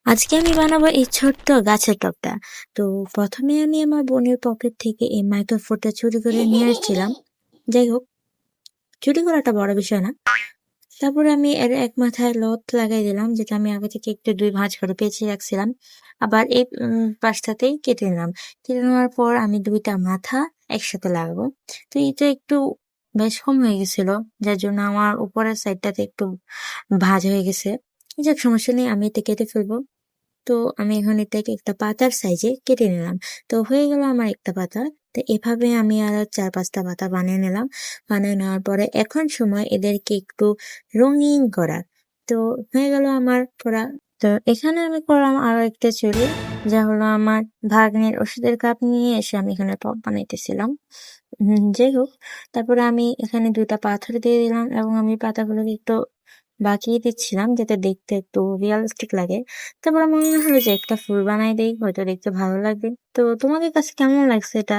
আজকে আমি বানাবো এই ছোট্ট গাছের টবটা। তো প্রথমে আমি আমার বোনের পকেট থেকে এই মাইক্রোফোনটা চুরি করে নিয়ে আসছিলাম। যাই হোক, চুরি করাটা বড় বিষয় না। তারপরে আমি এর এক মাথায় লত লাগাই দিলাম, যেটা আমি আগে থেকে একটু দুই ভাঁজ করে পেঁচিয়ে রাখছিলাম। আবার এই পাশটাতেই কেটে নিলাম। কেটে নেওয়ার পর আমি দুইটা মাথা একসাথে লাগাবো। তো এটা একটু বেশ কম হয়ে গেছিল, যার জন্য আমার উপরের সাইডটাতে একটু ভাঁজ হয়ে গেছে। যাক, সমস্যা নেই, আমি এটা কেটে ফেলবো। তো আমি এখন এটাকে একটা পাতার সাইজে কেটে নিলাম। তো হয়ে গেল আমার একটা পাতা। তো এভাবে আমি আরো 4-5টা পাতা বানিয়ে নিলাম। বানিয়ে নেওয়ার পরে এখন সময় এদেরকে একটু রঙিন করা। তো হয়ে গেল আমার করা। তো এখানে আমি করলাম আরো একটা চুড়ি, যা হলো আমার ভাগ্নের ওষুধের কাপ নিয়ে এসে আমি এখানে টব বানাইতেছিলাম। যাই হোক, তারপরে আমি এখানে 2টা পাথর দিয়ে দিলাম এবং আমি পাতাগুলোকে একটু বাঁকিয়ে দিচ্ছিলাম যাতে দেখতে একটু রিয়ালিস্টিক লাগে। তারপর আমার মনে হলো যে একটা ফুল বানাই দেই, হয়তো দেখতে ভালো লাগবে। তো তোমাদের কাছে কেমন লাগছে এটা?